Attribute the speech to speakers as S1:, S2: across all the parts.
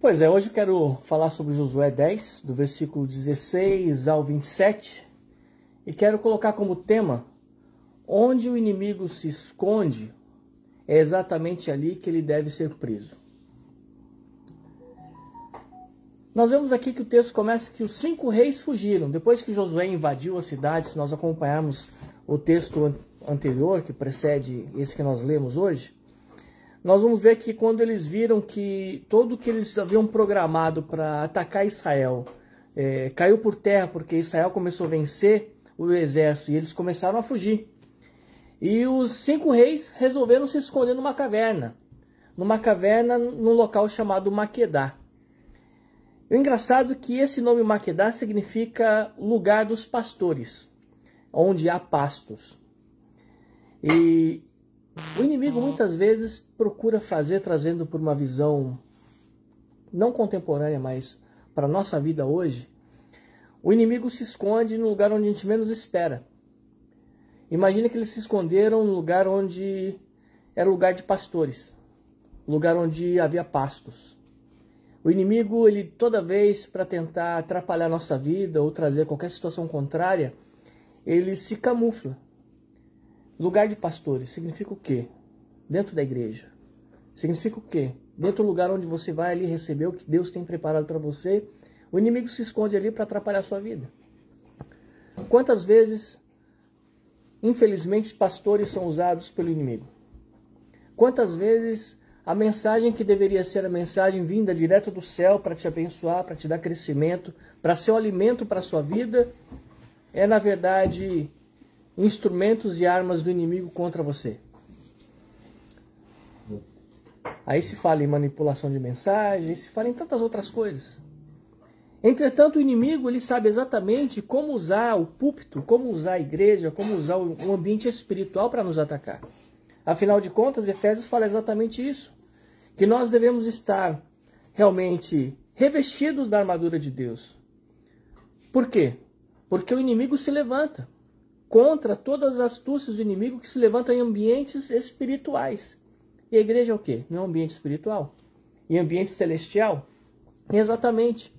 S1: Pois é, hoje eu quero falar sobre Josué 10, do versículo 16 ao 27, e quero colocar como tema: onde o inimigo se esconde, é exatamente ali que ele deve ser preso. Nós vemos aqui que o texto começa que os 5 reis fugiram. Depois que Josué invadiu a cidade, se nós acompanharmos o texto anterior, que precede esse que nós lemos hoje, nós vamos ver que quando eles viram que tudo que eles haviam programado para atacar Israel caiu por terra, porque Israel começou a vencer o exército e eles começaram a fugir. E os 5 reis resolveram se esconder numa caverna num local chamado Maquedá. O engraçado é que esse nome Maquedá significa lugar dos pastores, onde há pastos. E o inimigo muitas vezes procura fazer, trazendo por uma visão não contemporânea, mas para a nossa vida hoje, o inimigo se esconde no lugar onde a gente menos espera. Imagina que eles se esconderam no lugar onde era lugar de pastores, lugar onde havia pastos. O inimigo, ele toda vez para tentar atrapalhar a nossa vida ou trazer qualquer situação contrária, ele se camufla. Lugar de pastores significa o quê? Dentro da igreja. Significa o quê? Dentro do lugar onde você vai ali receber o que Deus tem preparado para você, o inimigo se esconde ali para atrapalhar a sua vida. Quantas vezes, infelizmente, pastores são usados pelo inimigo? Quantas vezes a mensagem que deveria ser a mensagem vinda direto do céu para te abençoar, para te dar crescimento, para ser um alimento para a sua vida, é na verdade instrumentos e armas do inimigo contra você? Aí se fala em manipulação de mensagem, se fala em tantas outras coisas. Entretanto, o inimigo, ele sabe exatamente como usar o púlpito, como usar a igreja, como usar o ambiente espiritual para nos atacar. Afinal de contas, Efésios fala exatamente isso, que nós devemos estar realmente revestidos da armadura de Deus. Por quê? Porque o inimigo se levanta contra todas as astúcias do inimigo que se levantam em ambientes espirituais. E a igreja é o quê? Não é um ambiente espiritual? Em ambiente celestial? Exatamente.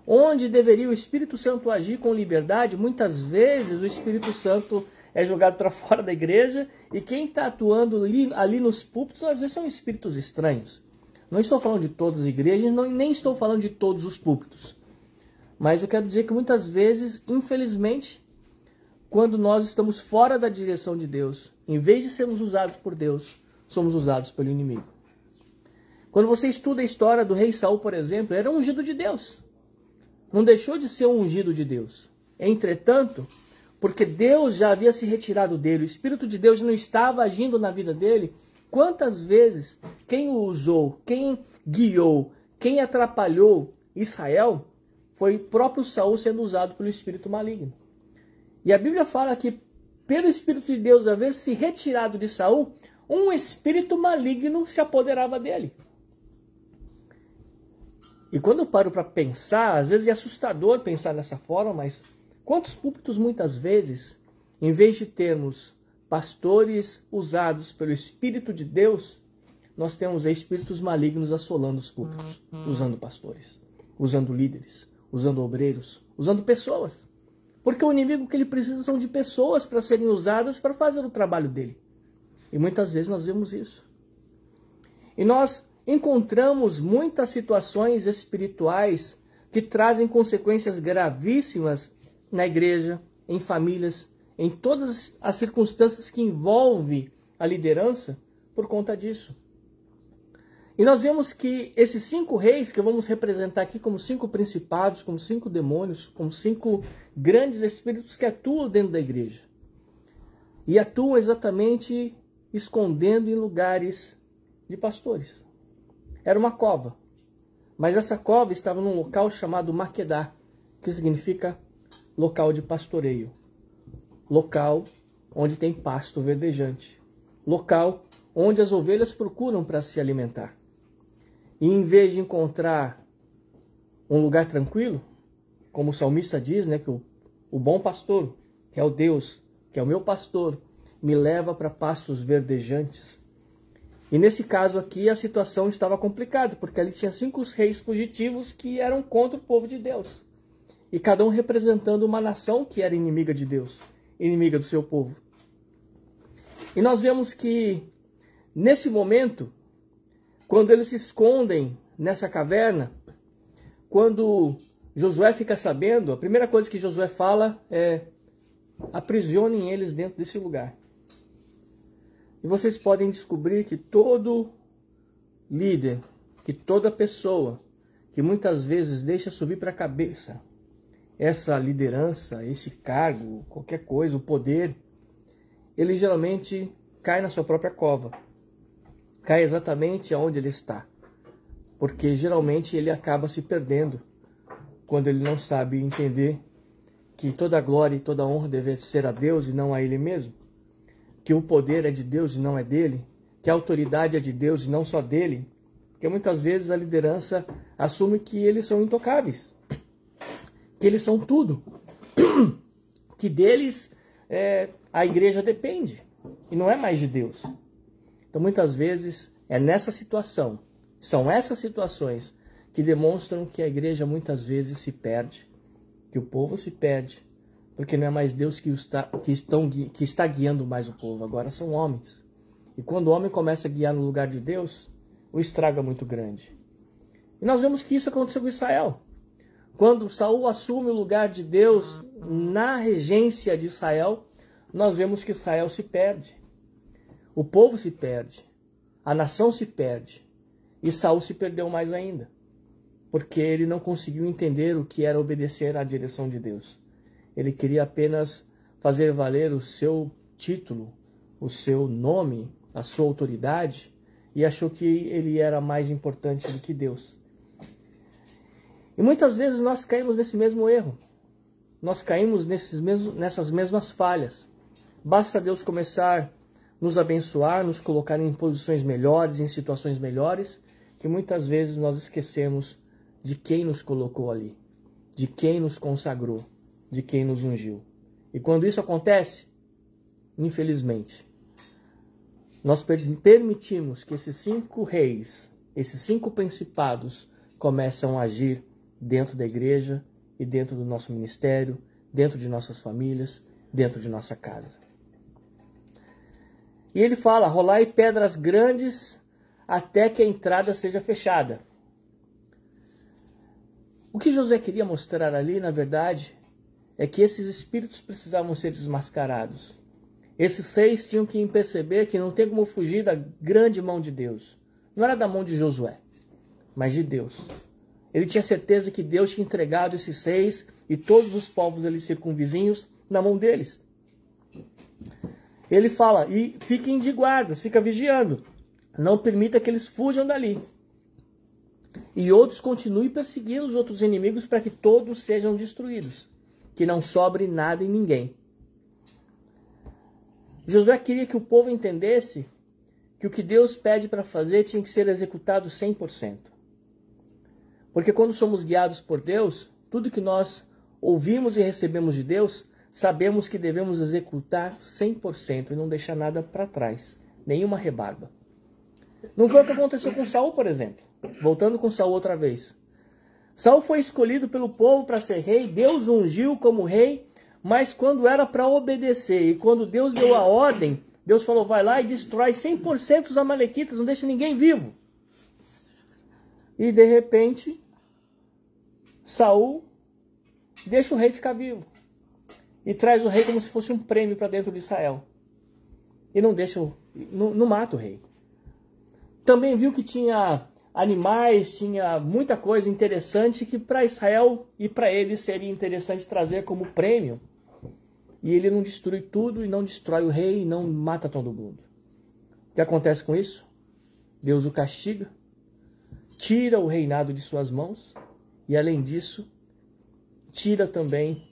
S1: Onde deveria o Espírito Santo agir com liberdade, muitas vezes o Espírito Santo é jogado para fora da igreja e quem está atuando ali nos púlpitos, às vezes são espíritos estranhos. Não estou falando de todas as igrejas, nem estou falando de todos os púlpitos. Mas eu quero dizer que muitas vezes, infelizmente, quando nós estamos fora da direção de Deus, em vez de sermos usados por Deus, somos usados pelo inimigo. Quando você estuda a história do rei Saul, por exemplo, era um ungido de Deus. Não deixou de ser um ungido de Deus. Entretanto, porque Deus já havia se retirado dele, o Espírito de Deus não estava agindo na vida dele, quantas vezes quem o usou, quem guiou, quem atrapalhou Israel, foi o próprio Saul sendo usado pelo Espírito maligno. E a Bíblia fala que, pelo Espírito de Deus haver se retirado de Saul, um espírito maligno se apoderava dele. E quando eu paro para pensar, às vezes é assustador pensar dessa forma, mas quantos púlpitos muitas vezes, em vez de termos pastores usados pelo Espírito de Deus, nós temos espíritos malignos assolando os púlpitos, usando pastores, usando líderes, usando obreiros, usando pessoas. Porque o inimigo que ele precisa são de pessoas para serem usadas para fazer o trabalho dele. E muitas vezes nós vemos isso. E nós encontramos muitas situações espirituais que trazem consequências gravíssimas na igreja, em famílias, em todas as circunstâncias que envolvem a liderança por conta disso. E nós vemos que esses 5 reis, que vamos representar aqui como 5 principados, como 5 demônios, como 5 grandes espíritos que atuam dentro da igreja. E atuam exatamente escondendo em lugares de pastores. Era uma cova, mas essa cova estava num local chamado Maquedá, que significa local de pastoreio, local onde tem pasto verdejante, local onde as ovelhas procuram para se alimentar. E em vez de encontrar um lugar tranquilo, como o salmista diz, né, que o bom pastor, que é o Deus, que é o meu pastor, me leva para pastos verdejantes. E nesse caso aqui a situação estava complicada, porque ali tinha 5 reis fugitivos que eram contra o povo de Deus. E cada um representando uma nação que era inimiga de Deus, inimiga do seu povo. E nós vemos que nesse momento, quando eles se escondem nessa caverna, quando Josué fica sabendo, a primeira coisa que Josué fala é: aprisionem eles dentro desse lugar. E vocês podem descobrir que todo líder, que toda pessoa, que muitas vezes deixa subir para a cabeça essa liderança, esse cargo, qualquer coisa, o poder, ele geralmente cai na sua própria cova. Cai exatamente aonde ele está. Porque geralmente ele acaba se perdendo quando ele não sabe entender que toda a glória e toda a honra deve ser a Deus e não a ele mesmo. Que o poder é de Deus e não é dele. Que a autoridade é de Deus e não só dele. Porque muitas vezes a liderança assume que eles são intocáveis. Que eles são tudo. Que deles a igreja depende. E não é mais de Deus. Então muitas vezes é nessa situação. São essas situações que demonstram que a igreja muitas vezes se perde. Que o povo se perde. Porque não é mais Deus que está guiando mais o povo. Agora são homens. E quando o homem começa a guiar no lugar de Deus, o estrago é muito grande. E nós vemos que isso aconteceu com Israel. Quando Saul assume o lugar de Deus na regência de Israel, nós vemos que Israel se perde. O povo se perde. A nação se perde. E Saul se perdeu mais ainda. Porque ele não conseguiu entender o que era obedecer à direção de Deus. Ele queria apenas fazer valer o seu título, o seu nome, a sua autoridade, e achou que ele era mais importante do que Deus. E muitas vezes nós caímos nesse mesmo erro. Nós caímos nessas mesmas falhas. Basta Deus começar a nos abençoar, nos colocar em posições melhores, em situações melhores, que muitas vezes nós esquecemos de quem nos colocou ali, de quem nos consagrou, de quem nos ungiu. E quando isso acontece, infelizmente, nós permitimos que esses 5 reis, esses 5 principados, começam a agir dentro da igreja e dentro do nosso ministério, dentro de nossas famílias, dentro de nossa casa. E ele fala: rolai pedras grandes até que a entrada seja fechada. O que Josué queria mostrar ali, na verdade, é que esses espíritos precisavam ser desmascarados. Esses reis tinham que perceber que não tem como fugir da grande mão de Deus. Não era da mão de Josué, mas de Deus. Ele tinha certeza que Deus tinha entregado esses reis e todos os povos ali circunvizinhos na mão deles. Ele fala: e fiquem de guardas, fica vigiando. Não permita que eles fujam dali. E outros continuem perseguindo os outros inimigos para que todos sejam destruídos. Que não sobre nada em ninguém. Josué queria que o povo entendesse que o que Deus pede para fazer tinha que ser executado 100%. Porque quando somos guiados por Deus, tudo que nós ouvimos e recebemos de Deus, sabemos que devemos executar 100% e não deixar nada para trás, nenhuma rebarba. Não foi o que aconteceu com Saul, por exemplo. Voltando com Saul outra vez. Saul foi escolhido pelo povo para ser rei, Deus o ungiu como rei, mas quando era para obedecer e quando Deus deu a ordem, Deus falou: vai lá e destrói 100% os amalequitas, não deixa ninguém vivo. E de repente, Saul deixa o rei ficar vivo. E traz o rei como se fosse um prêmio para dentro de Israel. E não deixa, não mata o rei. Também viu que tinha animais, tinha muita coisa interessante que para Israel e para ele seria interessante trazer como prêmio. E ele não destrui tudo e não destrói o rei e não mata todo mundo. O que acontece com isso? Deus o castiga, tira o reinado de suas mãos e, além disso, tira também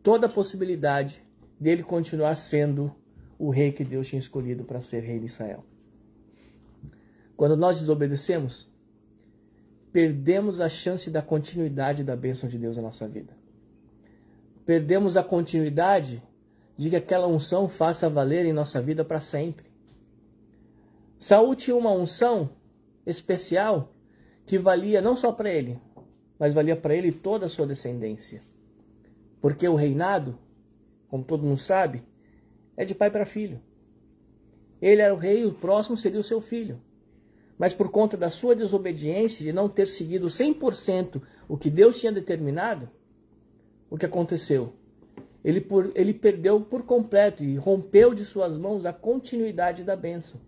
S1: toda a possibilidade dele continuar sendo o rei que Deus tinha escolhido para ser rei de Israel. Quando nós desobedecemos, perdemos a chance da continuidade da bênção de Deus na nossa vida. Perdemos a continuidade de que aquela unção faça valer em nossa vida para sempre. Saul tinha uma unção especial que valia não só para ele, mas valia para ele e toda a sua descendência. Porque o reinado, como todo mundo sabe, é de pai para filho. Ele era o rei, o próximo seria o seu filho. Mas por conta da sua desobediência, de não ter seguido 100% o que Deus tinha determinado, o que aconteceu? Ele perdeu por completo e rompeu de suas mãos a continuidade da bênção.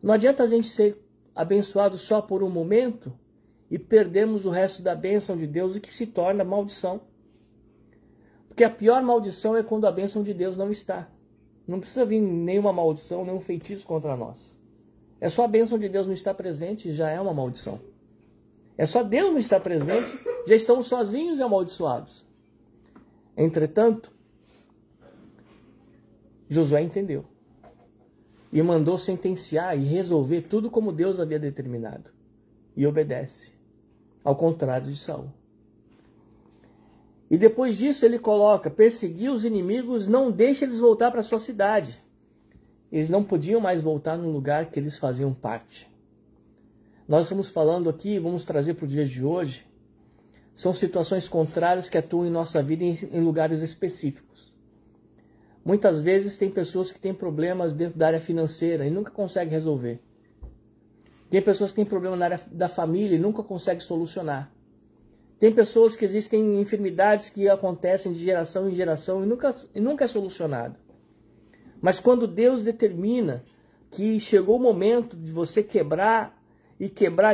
S1: Não adianta a gente ser abençoado só por um momento e perdermos o resto da bênção de Deus, e que se torna maldição. Porque a pior maldição é quando a bênção de Deus não está. Não precisa vir nenhuma maldição, nenhum feitiço contra nós. É só a bênção de Deus não estar presente e já é uma maldição. É só Deus não estar presente, já estamos sozinhos e amaldiçoados. Entretanto, Josué entendeu e mandou sentenciar e resolver tudo como Deus havia determinado. E obedece, ao contrário de Saul. E depois disso ele coloca: perseguir os inimigos, não deixe eles voltar para sua cidade. Eles não podiam mais voltar no lugar que eles faziam parte. Nós estamos falando aqui, vamos trazer para o dia de hoje, são situações contrárias que atuam em nossa vida em lugares específicos. Muitas vezes tem pessoas que têm problemas dentro da área financeira e nunca conseguem resolver. Tem pessoas que têm problema na área da família e nunca conseguem solucionar. Tem pessoas que existem enfermidades que acontecem de geração em geração e nunca é solucionado. Mas quando Deus determina que chegou o momento de você quebrar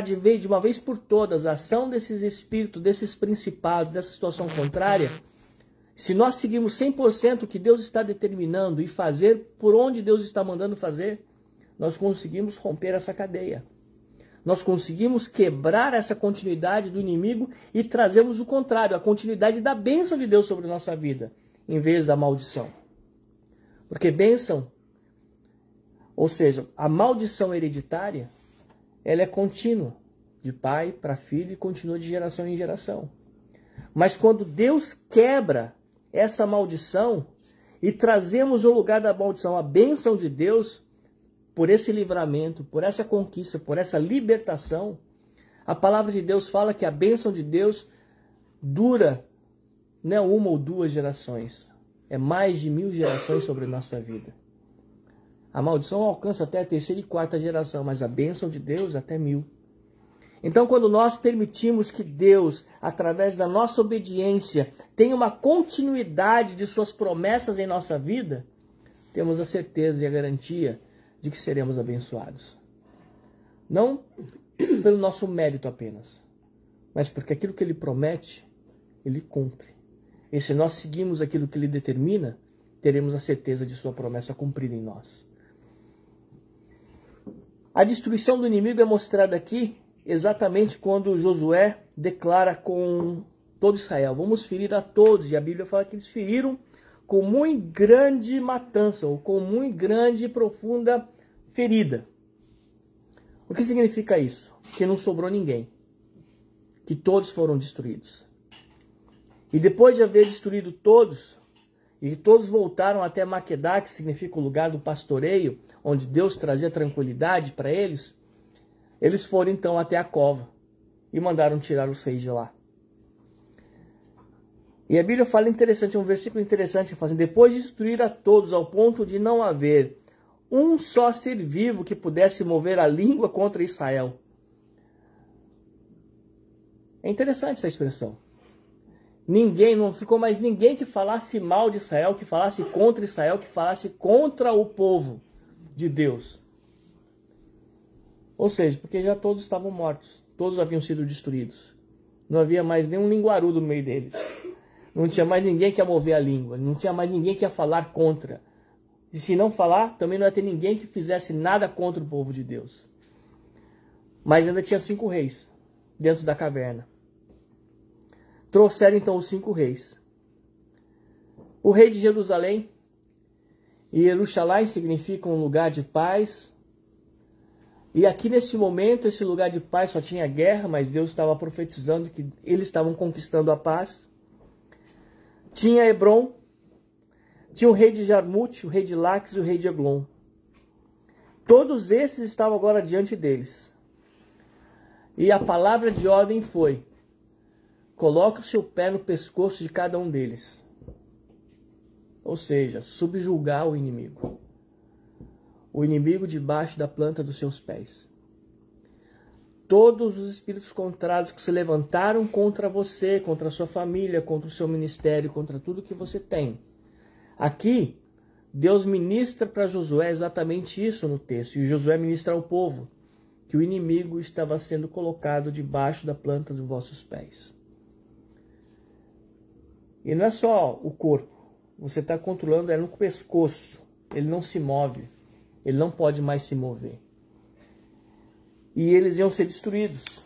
S1: de uma vez por todas a ação desses espíritos, desses principados, dessa situação contrária, se nós seguirmos 100% o que Deus está determinando e fazer por onde Deus está mandando fazer, nós conseguimos romper essa cadeia. Nós conseguimos quebrar essa continuidade do inimigo e trazemos o contrário, a continuidade da bênção de Deus sobre a nossa vida, em vez da maldição. Porque bênção, ou seja, a maldição hereditária, ela é contínua, de pai para filho, e continua de geração em geração. Mas quando Deus quebra essa maldição e trazemos no lugar da maldição a bênção de Deus, por esse livramento, por essa conquista, por essa libertação, a palavra de Deus fala que a bênção de Deus dura não é uma ou duas gerações, é mais de 1000 gerações sobre a nossa vida. A maldição alcança até a terceira e quarta geração, mas a bênção de Deus até 1000. Então, quando nós permitimos que Deus, através da nossa obediência, tenha uma continuidade de suas promessas em nossa vida, temos a certeza e a garantia de que seremos abençoados. Não pelo nosso mérito apenas, mas porque aquilo que Ele promete, Ele cumpre. E se nós seguimos aquilo que Ele determina, teremos a certeza de sua promessa cumprida em nós. A destruição do inimigo é mostrada aqui exatamente quando Josué declara com todo Israel: vamos ferir a todos. E a Bíblia fala que eles feriram com muito grande matança, ou com muito grande e profunda ferida. O que significa isso? Que não sobrou ninguém. Que todos foram destruídos. E depois de haver destruído todos, e todos voltaram até Maquedá, que significa o lugar do pastoreio, onde Deus trazia tranquilidade para eles, eles foram então até a cova e mandaram tirar os reis de lá. E a Bíblia fala interessante, é um versículo interessante, fala assim: depois de destruir a todos ao ponto de não haver um só ser vivo que pudesse mover a língua contra Israel. É interessante essa expressão. Não ficou mais ninguém que falasse mal de Israel, que falasse contra Israel, que falasse contra o povo de Deus. Ou seja, porque já todos estavam mortos, todos haviam sido destruídos. Não havia mais nenhum linguarudo no meio deles. Não tinha mais ninguém que ia mover a língua, não tinha mais ninguém que ia falar contra. E se não falar, também não ia ter ninguém que fizesse nada contra o povo de Deus. Mas ainda tinha 5 reis dentro da caverna. Trouxeram então os 5 reis. O rei de Jerusalém, e Jerusalém significa um lugar de paz. E aqui nesse momento, esse lugar de paz só tinha guerra, mas Deus estava profetizando que eles estavam conquistando a paz. Tinha Hebron, tinha o rei de Jarmute, o rei de Laques e o rei de Eglon. Todos esses estavam agora diante deles. E a palavra de ordem foi: coloque o seu pé no pescoço de cada um deles. Ou seja, subjugar o inimigo. O inimigo debaixo da planta dos seus pés. Todos os espíritos contrários que se levantaram contra você, contra a sua família, contra o seu ministério, contra tudo que você tem. Aqui, Deus ministra para Josué exatamente isso no texto. E Josué ministra ao povo que o inimigo estava sendo colocado debaixo da planta dos vossos pés. E não é só o corpo. Você está controlando ele no pescoço. Ele não se move. Ele não pode mais se mover. E eles iam ser destruídos.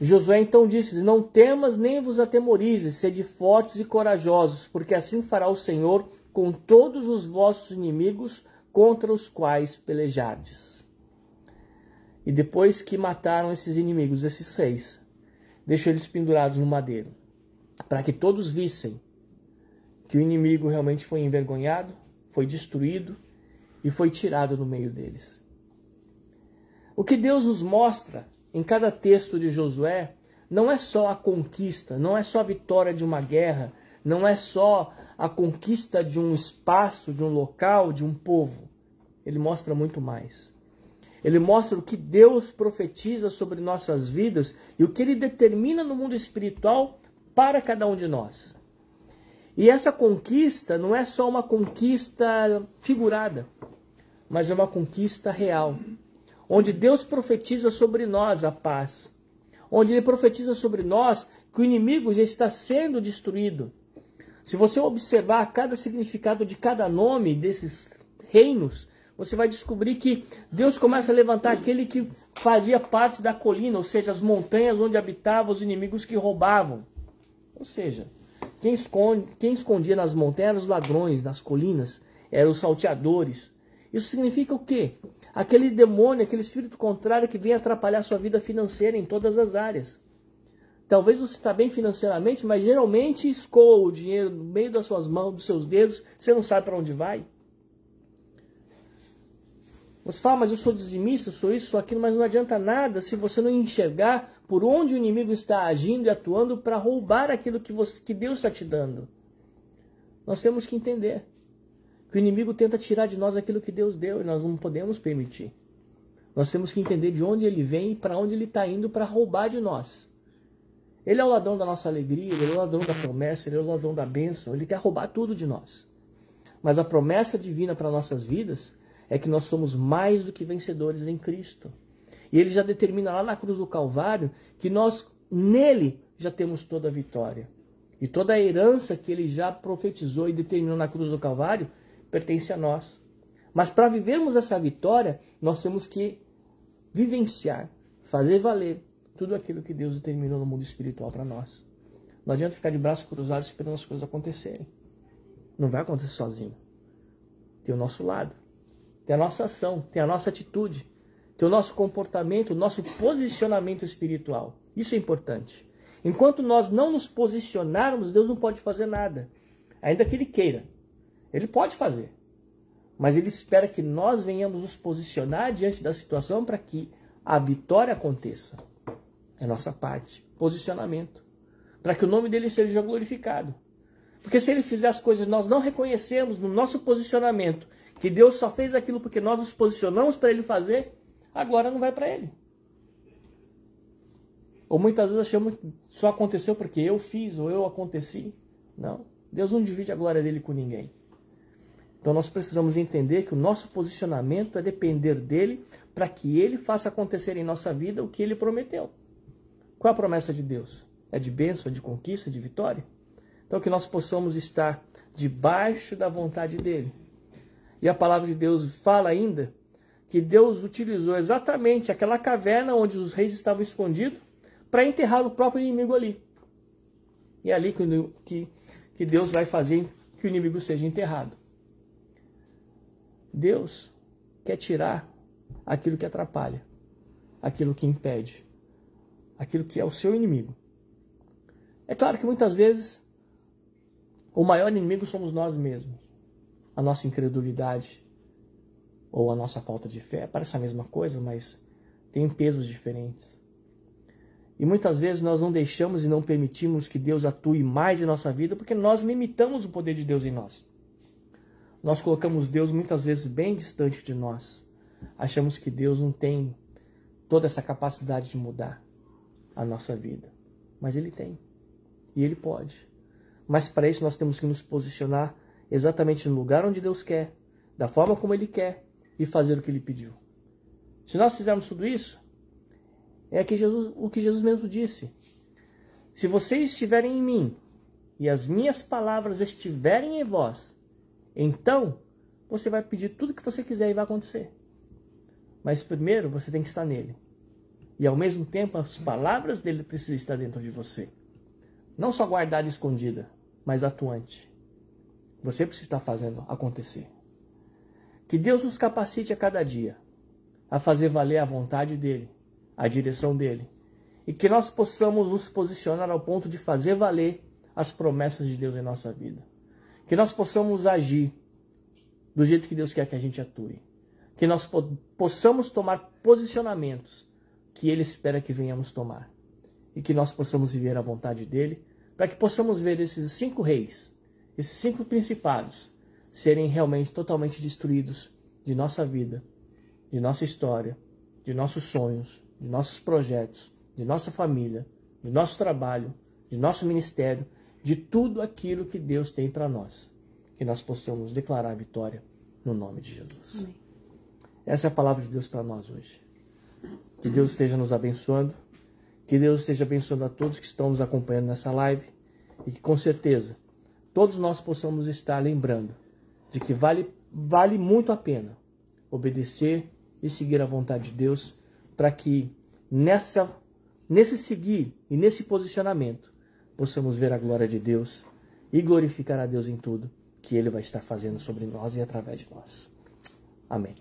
S1: Josué então disse: não temas nem vos atemorizes, sede fortes e corajosos, porque assim fará o Senhor com todos os vossos inimigos contra os quais pelejardes. E depois que mataram esses inimigos, esses reis, deixou eles pendurados no madeiro, para que todos vissem que o inimigo realmente foi envergonhado, foi destruído e foi tirado do meio deles. O que Deus nos mostra em cada texto de Josué não é só a conquista, não é só a vitória de uma guerra, não é só a conquista de um espaço, de um local, de um povo. Ele mostra muito mais. Ele mostra o que Deus profetiza sobre nossas vidas e o que Ele determina no mundo espiritual para cada um de nós. E essa conquista não é só uma conquista figurada, mas é uma conquista real. Onde Deus profetiza sobre nós a paz. Onde Ele profetiza sobre nós que o inimigo já está sendo destruído. Se você observar cada significado de cada nome desses reinos, você vai descobrir que Deus começa a levantar aquele que fazia parte da colina, ou seja, as montanhas onde habitavam os inimigos que roubavam. Ou seja, quem escondia nas montanhas eram os ladrões, nas colinas eram os salteadores. Isso significa o quê? Aquele demônio, aquele espírito contrário que vem atrapalhar a sua vida financeira em todas as áreas. Talvez você está bem financeiramente, mas geralmente escoa o dinheiro no meio das suas mãos, dos seus dedos, você não sabe para onde vai. Você fala, mas eu sou dizimista, eu sou isso, sou aquilo, mas não adianta nada se você não enxergar por onde o inimigo está agindo e atuando para roubar aquilo que Deus está te dando. Nós temos que entender que o inimigo tenta tirar de nós aquilo que Deus deu e nós não podemos permitir. Nós temos que entender de onde ele vem e para onde ele está indo para roubar de nós. Ele é o ladrão da nossa alegria, ele é o ladrão da promessa, ele é o ladrão da bênção, ele quer roubar tudo de nós. Mas a promessa divina para nossas vidas é que nós somos mais do que vencedores em Cristo. E ele já determina lá na cruz do Calvário que nós, nele, já temos toda a vitória. E toda a herança que ele já profetizou e determinou na cruz do Calvário pertence a nós. Mas para vivermos essa vitória, nós temos que vivenciar, fazer valer tudo aquilo que Deus determinou no mundo espiritual para nós. Não adianta ficar de braços cruzados esperando as coisas acontecerem. Não vai acontecer sozinho. Tem o nosso lado, tem a nossa ação, tem a nossa atitude, tem o nosso comportamento, o nosso posicionamento espiritual. Isso é importante. Enquanto nós não nos posicionarmos, Deus não pode fazer nada. Ainda que Ele queira. Ele pode fazer. Mas Ele espera que nós venhamos nos posicionar diante da situação para que a vitória aconteça. É nossa parte. Posicionamento. Para que o nome dele seja glorificado. Porque se ele fizer as coisas, nós não reconhecemos no nosso posicionamento que Deus só fez aquilo porque nós nos posicionamos para ele fazer, agora não vai para ele. Ou muitas vezes achamos que só aconteceu porque eu fiz ou eu aconteci. Não. Deus não divide a glória dele com ninguém. Então nós precisamos entender que o nosso posicionamento é depender dele para que ele faça acontecer em nossa vida o que ele prometeu. Qual é a promessa de Deus? É de bênção, é de conquista, de vitória? Então que nós possamos estar debaixo da vontade dele. E a palavra de Deus fala ainda que Deus utilizou exatamente aquela caverna onde os reis estavam escondidos para enterrar o próprio inimigo ali. E é ali que Deus vai fazer que o inimigo seja enterrado. Deus quer tirar aquilo que atrapalha, aquilo que impede, aquilo que é o seu inimigo. É claro que muitas vezes o maior inimigo somos nós mesmos, a nossa incredulidade, ou a nossa falta de fé. Parece a mesma coisa, mas tem pesos diferentes. E muitas vezes nós não deixamos e não permitimos que Deus atue mais em nossa vida porque nós limitamos o poder de Deus em nós. Nós colocamos Deus muitas vezes bem distante de nós. Achamos que Deus não tem toda essa capacidade de mudar a nossa vida. Mas Ele tem. E Ele pode. Mas para isso nós temos que nos posicionar exatamente no lugar onde Deus quer, da forma como Ele quer e fazer o que Ele pediu. Se nós fizermos tudo isso, é o que Jesus mesmo disse. Se vocês estiverem em mim e as minhas palavras estiverem em vós, então você vai pedir tudo que você quiser e vai acontecer. Mas primeiro você tem que estar nele. E ao mesmo tempo as palavras dele precisam estar dentro de você. Não só guardada e escondida, mas atuante. Você precisa estar fazendo acontecer. Que Deus nos capacite a cada dia a fazer valer a vontade dele, a direção dele. E que nós possamos nos posicionar ao ponto de fazer valer as promessas de Deus em nossa vida. Que nós possamos agir do jeito que Deus quer que a gente atue. Que nós possamos tomar posicionamentos que Ele espera que venhamos tomar. E que nós possamos viver a vontade dEle, para que possamos ver esses 5 reis, esses 5 principados, serem realmente totalmente destruídos de nossa vida, de nossa história, de nossos sonhos, de nossos projetos, de nossa família, de nosso trabalho, de nosso ministério, de tudo aquilo que Deus tem para nós. Que nós possamos declarar a vitória no nome de Jesus. Amém. Essa é a palavra de Deus para nós hoje. Que Deus esteja nos abençoando. Que Deus esteja abençoando a todos que estão nos acompanhando nessa live. E que com certeza todos nós possamos estar lembrando de que vale muito a pena obedecer e seguir a vontade de Deus, para que nesse seguir e nesse posicionamento possamos ver a glória de Deus e glorificar a Deus em tudo que Ele vai estar fazendo sobre nós e através de nós. Amém.